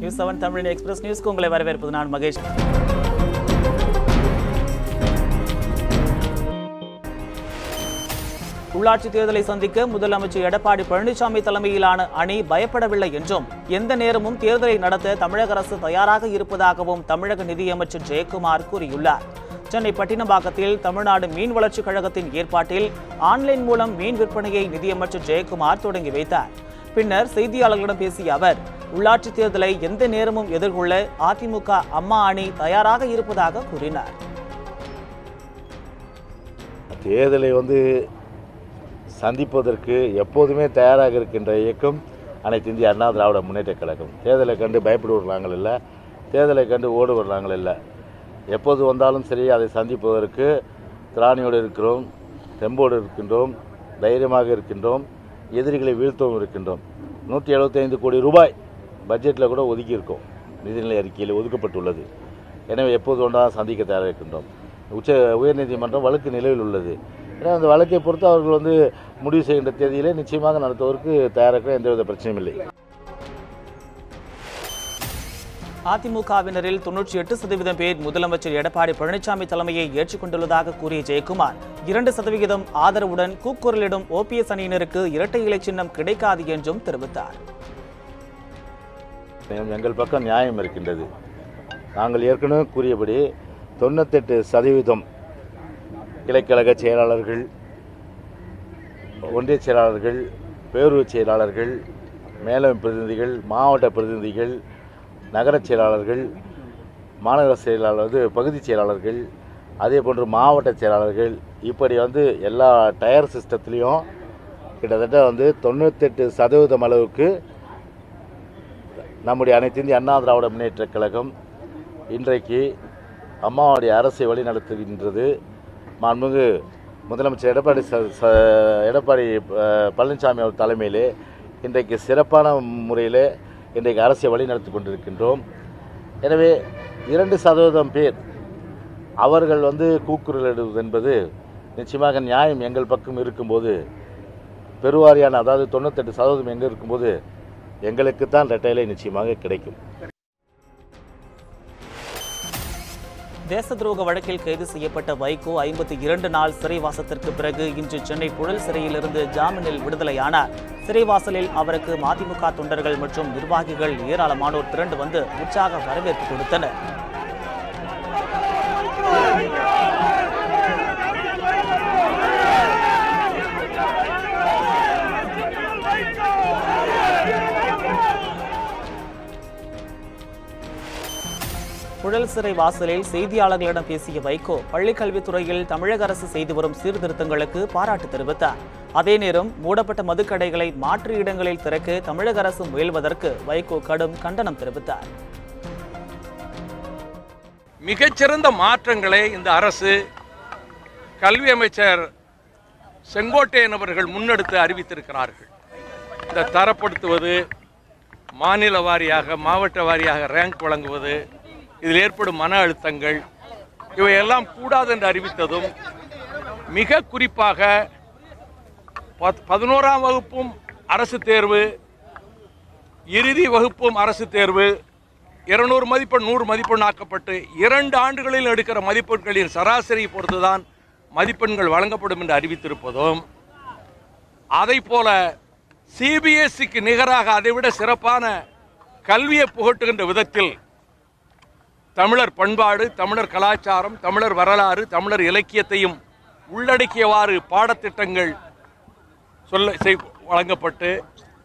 News 7 தமிழின் express நியூஸ்க்கு உங்களை வரவேற்பது நான் மகேஷ். உள்ளாட்சி தேர்தலை சந்திக்க முதலமைச்சர் எடப்பாடி பழனிசாமி தலைமையிலான அணி பயப்படவில்லை என்றும் எந்த நேரமும் தேர்தலை நடத்த தமிழக அரசு தயாராக இருப்பதாகவும் தமிழக நிதியமைச்சர் ஜெயக்குமார் கூறியுள்ளார். சென்னை பட்டினப்பாக்கத்தில் தமிழ்நாடு மீன் வளர்ச்சிக் கழகத்தின் ஏற்பாட்டில் ஆன்லைன் மூலம் மீன் விற்பனையை நிதியமைச்சர் ஜெயக்குமார் தொடங்கி வைத்தார். பின்னர் செய்தியாளர்களிடம் பேசிய அவர், உள்ளாட்சி தேர்தலை எந்த நேரமும் எதிர்கொள்ள அதிமுக அம்மா அணி தயாராக இருப்பதாக கூறினார். தேர்தலை சந்திப்பதற்கு எப்போதுமே தயாராக இருக்கின்ற இயக்கம் அனைத்து இந்திய அண்ணா திராவிட முன்னேற்ற கழகம். தேர்தலை கண்டு பயப்படுவர்கள் இல்லை, தேர்தலை கண்டு ஓடுவர்கள் இல்லை. எப்போது வந்தாலும் சரி அதை சந்திப்பதற்கு திராணியோடு இருக்கிறோம், தெம்போடு இருக்கின்றோம், தைரியமாக இருக்கின்றோம், எதிரிகளை வீழ்த்தவும் இருக்கின்றோம். 175 கோடி ரூபாய் பட்ஜெட்டில் கூட ஒதுக்கியிருக்கோம், நிதிநிலை அறிக்கையில் ஒதுக்கப்பட்டுள்ளது. எனவே எப்போது வந்தாலும் சந்திக்க தயாராக இருக்கின்றோம். உயர்நீதிமன்றம் வழக்கு நிலையில் உள்ளது. ஏன்னா அந்த வழக்கை பொறுத்து அவர்கள் முடிவு செய்கின்ற தேதியிலே நிச்சயமாக நடத்துவதற்கு தயாராக எந்தவித பிரச்சனையும் இல்லை. அதிமுகவினரில் 98% பேர் முதலமைச்சர் எடப்பாடி பழனிசாமி தலைமையை ஏற்றுக்கொண்டுள்ளதாக கூறிய ஜெயக்குமார், 2% ஆதரவுடன் கூக்குரலிடும் ஓபிஎஸ் அணியினருக்கு இரட்டை இலை சின்னம் கிடைக்காது என்றும் தெரிவித்தார். எங்கள் பக்கம் நியாயம் இருக்கின்றது. நாங்கள் ஏற்கனவே கூறியபடி 98% கிளைக்கழக செயலாளர்கள், ஒன்றிய செயலாளர்கள், பேரூர் செயலாளர்கள், மேலவை பிரதிநிதிகள், மாவட்ட பிரதிநிதிகள், நகர செயலாளர்கள், மாநகர செயலாளர், பகுதி செயலாளர்கள், அதே போன்று மாவட்ட செயலாளர்கள், இப்படி எல்லா டயர் சிஸ்டத்துலேயும் கிட்டத்தட்ட 98% அளவுக்கு நம்முடைய அனைத்து இந்திய அண்ணா திராவிட முன்னேற்ற கழகம் இன்றைக்கு அம்மாவுடைய அரசை வழி நடத்துகின்றது. மாண்புமிகு முதலமைச்சர் எடப்பாடி பழனிசாமி அவர் தலைமையிலே இன்றைக்கு சிறப்பான முறையில் இன்றைக்கு அரசை வழி நடத்தி கொண்டிருக்கின்றோம். எனவே 2% பேர் அவர்கள் கூக்குரலிடுவது என்பது நிச்சயமாக நியாயம் எங்கள் பக்கம் இருக்கும்போது, பெருவாரியான அதாவது 98% எங்கே இருக்கும்போது எங்களுக்குத்தான் இரட்டையிலை நிச்சயமாக கிடைக்கும். தேச துரோக வழக்கில் கைது செய்யப்பட்ட வைகோ 52 நாள் சிறைவாசத்திற்கு பிறகு இன்று சென்னை புழல் சிறையிலிருந்து ஜாமீனில் விடுதலையானார். சிறைவாசலில் அவருக்கு மதிமுக தொண்டர்கள் மற்றும் நிர்வாகிகள் ஏராளமானோர் திரண்டு வந்து உற்சாக வரவேற்பு கொடுத்தனர். புழல் சிறை வாசலில் செய்தியாளர்களிடம் பேசிய வைகோ, பள்ளிக்கல்வித்துறையில் தமிழக அரசு செய்து வரும் சீர்திருத்தங்களுக்கு பாராட்டு தெரிவித்தார். அதே நேரம் மூடப்பட்ட மதுக்கடைகளை மாற்று இடங்களில் திறக்க தமிழக அரசு முயல்வதற்கு வைகோ கடும் கண்டனம் தெரிவித்தார். மிகச்சிறந்த மாற்றங்களை இந்த அரசு கல்வி அமைச்சர் செங்கோட்டையன் அவர்கள் முன்னெடுத்து அறிவித்திருக்கிறார்கள். இந்த தரப்படுத்துவது, மாநில வாரியாக மாவட்ட வாரியாக ரேங்க் வழங்குவது, இதில் ஏற்படும் மன அழுத்தங்கள் இவையெல்லாம் கூடாது என்று அறிவித்ததும், மிக குறிப்பாக 11ஆம் வகுப்பும் அரசு தேர்வு, இறுதி வகுப்பும் அரசு தேர்வு 200 மதிப்பெண் 100 மதிப்பெண் ஆக்கப்பட்டு 2 ஆண்டுகளில் எடுக்கிற மதிப்பெண்களின் சராசரி பொறுத்துதான் மதிப்பெண்கள் வழங்கப்படும் என்று அறிவித்திருப்பதும், அதை போல சிபிஎஸ்சிக்கு நிகராக அதைவிட சிறப்பான கல்வியை புகட்டுகின்ற விதத்தில் தமிழர் பண்பாடு, தமிழர் கலாச்சாரம், தமிழர் வரலாறு, தமிழர் இலக்கியத்தையும் உள்ளடக்கியவாறு பாடத்திட்டங்கள் வழங்கப்பட்டு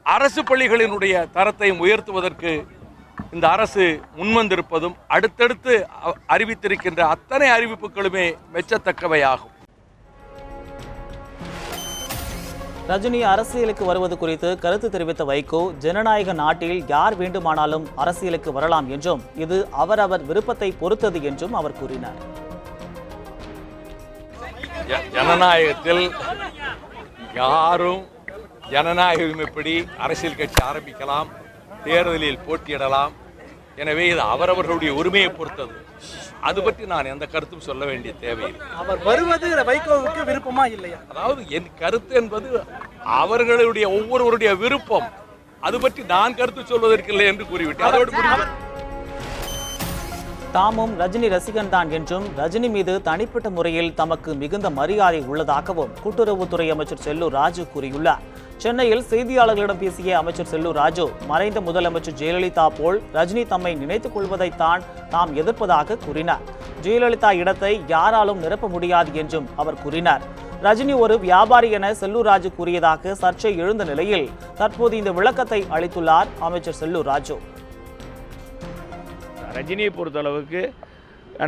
அரசு பள்ளிகளினுடைய தரத்தையும் உயர்த்துவதற்கு இந்த அரசு முன்வந்திருப்பதும், அடுத்தடுத்து அறிவித்திருக்கின்ற அத்தனை அறிவிப்புகளுமே மெச்சத்தக்கவையாகும். ரஜினி அரசியலுக்கு வருவது குறித்து கருத்து தெரிவித்த வைகோ, ஜனநாயக நாட்டில் யார் வேண்டுமானாலும் அரசியலுக்கு வரலாம் என்றும் இது அவரவர் விருப்பத்தை பொறுத்தது என்றும் அவர் கூறினார். ஜனநாயகத்தில் யாரும் ஜனநாயக உரிமைப்படி அரசியல் கட்சி ஆரம்பிக்கலாம், தேர்தலில் போட்டியிடலாம். எனவே இது அவரவர்களுடைய உரிமையை பொறுத்தது. அது பற்றி நான் எந்த கருத்தும் சொல்ல வேண்டிய தேவையில்லை. அவர் வருவது வைகோவுக்கு விருப்பமா இல்லையா? அதாவது என் கருத்து என்பது அவர்களுடைய ஒவ்வொருவருடைய விருப்பம். அது பற்றி நான் கருத்து சொல்வதற்கில்லை என்று கூறிவிட்டேன். அதோடு முடிவு. தாமும் ரஜினி ரசிகன் தான் என்றும் ரஜினி மீது தனிப்பட்ட முறையில் தமக்கு மிகுந்த மரியாதை உள்ளதாகவும் கூட்டுறவுத்துறை அமைச்சர் செல்லூர் ராஜு கூறியுள்ளார். சென்னையில் செய்தியாளர்களிடம் பேசிய அமைச்சர் செல்லூர் ராஜு, மறைந்த முதலமைச்சர் ஜெயலலிதா போல் ரஜினி தம்மை நினைத்துக் கொள்வதைத்தான் தாம் எதிர்ப்பதாக கூறினார். ஜெயலலிதா இடத்தை யாராலும் நிரப்ப முடியாது என்றும் அவர் கூறினார். ரஜினி ஒரு வியாபாரி என செல்லூர் ராஜு கூறியதாக சர்ச்சை எழுந்த நிலையில் தற்போது இந்த விளக்கத்தை அளித்துள்ளார் அமைச்சர் செல்லூர் ராஜு. ரஜினியை பொறுத்தளவுக்கு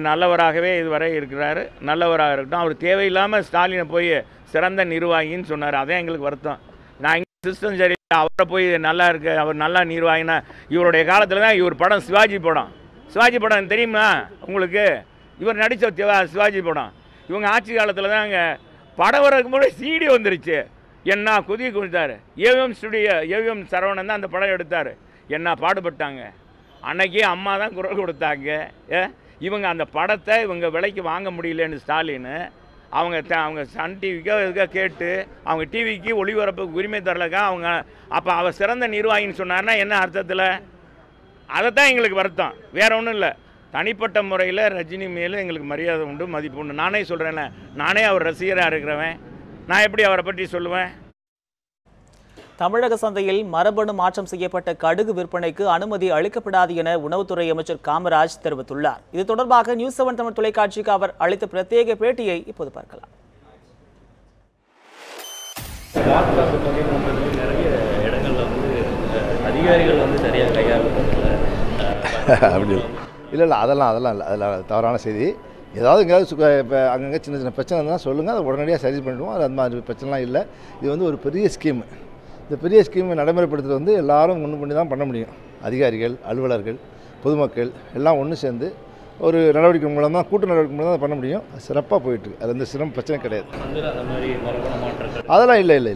நல்லவராகவே இதுவரை இருக்கிறார். நல்லவராக இருக்கட்டும். அவர் தேவையில்லாமல் ஸ்டாலினை போய் சிறந்த நிர்வாகின்னு சொன்னார். அதான் எங்களுக்கு வருத்தம். நான் இங்கே சிஸ்டம் சரி, அவரை போய் நல்லா இருக்கு, அவர் நல்லா நிர்வாகினா இவருடைய காலத்தில் தான் இவர் படம் சிவாஜி படம் தெரியுமா உங்களுக்கு? இவர் நடித்த சிவாஜி படம் இவங்க ஆட்சி காலத்தில் தான் அங்கே படம் வரதுக்கு முன்னாடி CD வந்துருச்சு. என்ன குதி கொடுத்தாரு. ஏவிஎம் ஸ்டுடியோ, ஏவிஎம் சரவணன் தான் அந்த படம் எடுத்தார். என்ன பாடுபட்டாங்க. அன்னைக்கே அம்மா தான் குரல் கொடுத்தாங்க. இவங்க அந்த படத்தை இவங்க விலைக்கு வாங்க முடியலன்னு ஸ்டாலின் அவங்க சன் டிவிக்கோ இதுக்கோ கேட்டு அவங்க டிவிக்கு ஒளிபரப்புக்கு உரிமை தரலக்கா அவங்க அப்போ அவர் சிறந்த நிர்வாகின்னு சொன்னார்னா என்ன அர்த்தத்தில்? அதைத்தான் எங்களுக்கு வருத்தம், வேற ஒன்றும் இல்லை. தனிப்பட்ட முறையில் ரஜினி மேலே எங்களுக்கு மரியாதை உண்டு, மதிப்பு உண்டு. நானே சொல்கிறேன்ல, நானே அவர் ரசிகராக இருக்கிறவன். நான் எப்படி அவரை பற்றி சொல்லுவேன்? தமிழக சந்தையில் மரபணு மாற்றம் செய்யப்பட்ட கடுகு விற்பனைக்கு அனுமதி அளிக்கப்படாது என உணவுத்துறை அமைச்சர் காமராஜ் தெரிவித்துள்ளார். இது தொடர்பாக நியூஸ் 7 தமிழ் தொலைக்காட்சிக்கு அவர் அளித்த பிரத்யேக பேட்டியை இப்போது பார்க்கலாம். நிறைய இடங்கள்ல அதிகாரிகள் சரியாக கையாளுறதில்லை. இல்லை அதெல்லாம் இல்லை, அதில் தவறான செய்தி. ஏதாவது எங்கேயாவது இப்போ அங்கங்கே சின்ன சின்ன பிரச்சனை இருந்தால் சொல்லுங்கள், அதை உடனடியாக சரி பண்ணிடுவோம். அது அந்த மாதிரி பிரச்சனைலாம் இல்லை. இது ஒரு பெரிய ஸ்கீம். இந்த பெரிய ஸ்கீமை நடைமுறைப்படுத்துறது எல்லாரும் ஒன்று பண்ணி தான் பண்ண முடியும். அதிகாரிகள், அலுவலர்கள், பொதுமக்கள் எல்லாம் ஒன்று சேர்ந்து ஒரு நடவடிக்கை மூலம் தான், கூட்டு நடவடிக்கை மூலம் தான் பண்ண முடியும். சிறப்பாக போயிட்டுருக்கு. அது வந்து சிரமம் பிரச்சனை கிடையாது. அதெல்லாம் இல்லை.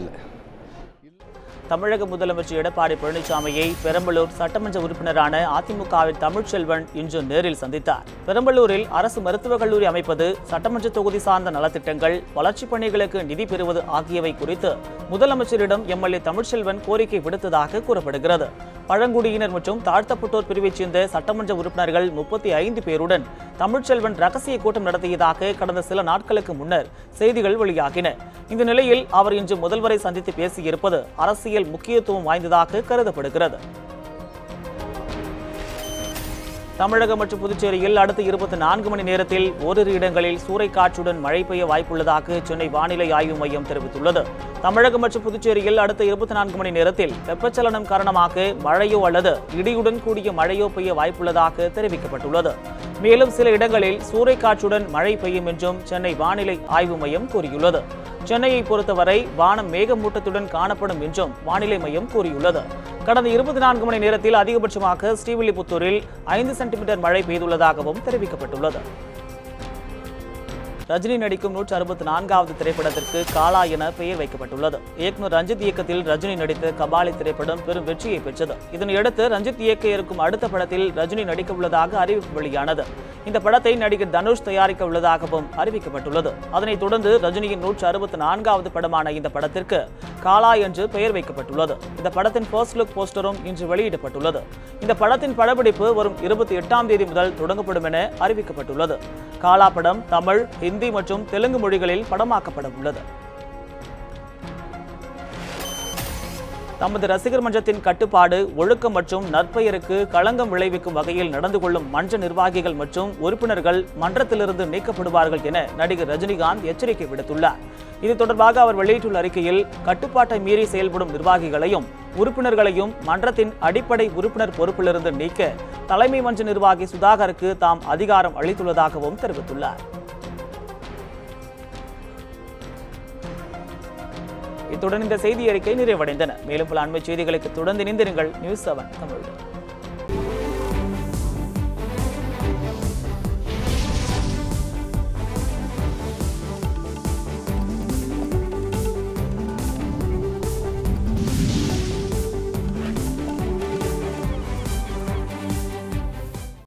தமிழக முதலமைச்சர் எடப்பாடி பழனிசாமியை பெரம்பலூர் சட்டமன்ற உறுப்பினரான அதிமுகவின் தமிழ்ச்செல்வன் இன்று நேரில் சந்தித்தார். பெரம்பலூரில் அரசு மருத்துவக் கல்லூரி அமைப்பது, சட்டமன்ற தொகுதி சார்ந்த நலத்திட்டங்கள், வளர்ச்சிப் பணிகளுக்கு நிதி பெறுவது ஆகியவை குறித்து முதலமைச்சரிடம் எம்எல்ஏ தமிழ்ச்செல்வன் கோரிக்கை விடுத்ததாக கூறப்படுகிறது. பழங்குடியினர் மற்றும் தாழ்த்தப்பட்டோர் பிரிவைச் சேர்ந்த சட்டமன்ற உறுப்பினர்கள் 35 பேருடன் தமிழ்ச்செல்வன் ரகசிய கூட்டம் நடத்தியதாக கடந்த சில நாட்களுக்கு முன்னர் செய்திகள் வெளியாகின. இந்த நிலையில் அவர் இன்று முதல்வரை சந்தித்து பேசியிருப்பது அரசியல் முக்கியத்துவம் வாய்ந்ததாக கருதப்படுகிறது. தமிழகம் மற்றும் புதுச்சேரியில் அடுத்த 24 மணி நேரத்தில் ஓரிரு இடங்களில் சூறைக்காற்றுடன் மழை பெய்ய வாய்ப்புள்ளதாக சென்னை வானிலை ஆய்வு மையம் தெரிவித்துள்ளது. தமிழகம் மற்றும் புதுச்சேரியில் அடுத்த 24 மணி நேரத்தில் வெப்பச்சலனம் காரணமாக மழையோ அல்லது இடியுடன் கூடிய மழையோ பெய்ய வாய்ப்புள்ளதாக தெரிவிக்கப்பட்டுள்ளது. மேலும் சில இடங்களில் சூறைக்காற்றுடன் மழை பெய்யும் என்றும் சென்னை வானிலை ஆய்வு மையம் கூறியுள்ளது. சென்னையை பொறுத்தவரை வானம் மேகமூட்டத்துடன் காணப்படும் என்றும் வானிலை மையம் கூறியுள்ளது. கடந்த 24 மணி நேரத்தில் அதிகபட்சமாக ஸ்ரீவில்லிபுத்தூரில் 5 சென்டிமீட்டர் மழை பெய்துள்ளதாகவும் தெரிவிக்கப்பட்டுள்ளது. ரஜினி நடிக்கும் 164வது திரைப்படத்திற்கு காலா என பெயர் வைக்கப்பட்டுள்ளது. இயக்குனர் ரஞ்சித் இயக்கத்தில் ரஜினி நடித்த கபாலி திரைப்படம் பெரும் வெற்றியை பெற்றது. இதனையடுத்து ரஞ்சித் இயக்க இருக்கும் அடுத்த படத்தில் ரஜினி நடிக்க உள்ளதாக அறிவிப்பு வெளியானது. இந்த படத்தை நடிகர் தனுஷ் தயாரிக்க உள்ளதாகவும் அறிவிக்கப்பட்டுள்ளது. அதனைத் தொடர்ந்து ரஜினியின் 164வது படமான இந்த படத்திற்கு காலா என்று பெயர் வைக்கப்பட்டுள்ளது. இந்த படத்தின் ஃபர்ஸ்ட் லுக் போஸ்டரும் இன்று வெளியிடப்பட்டுள்ளது. இந்த படத்தின் படப்பிடிப்பு வரும் 28ஆம் தேதி முதல் தொடங்கப்படும் என அறிவிக்கப்பட்டுள்ளது. காலா படம் தமிழ், ஹிந்தி மற்றும் தெலுங்கு மொழிகளில் படமாக்கப்பட உள்ளது. தமது ரசிகர் மன்றத்தின் கட்டுப்பாடு, ஒழுக்கம் மற்றும் நற்பெயருக்கு களங்கம் விளைவிக்கும் வகையில் நடந்து கொள்ளும் மன்ற நிர்வாகிகள் மற்றும் உறுப்பினர்கள் மன்றத்திலிருந்து நீக்கப்படுவார்கள் என நடிகர் ரஜினிகாந்த் எச்சரிக்கை விடுத்துள்ளார். இது தொடர்பாக அவர் வெளியிட்டுள்ள அறிக்கையில், கட்டுப்பாட்டை மீறி செயல்படும் நிர்வாகிகளையும் உறுப்பினர்களையும் மன்றத்தின் அடிப்படை உறுப்பினர் பொறுப்பிலிருந்து நீக்க தலைமை மன்ற நிர்வாகி சுதாகருக்கு தாம் அதிகாரம் அளித்துள்ளதாகவும் தெரிவித்துள்ளார். இத்துடன் இந்த செய்தி அறிக்கை நிறைவடைந்தன. மேலும் பல அண்மை செய்திகளுக்கு தொடர்ந்து இணைந்திருங்கள். நியூஸ் 7 தமிழ்.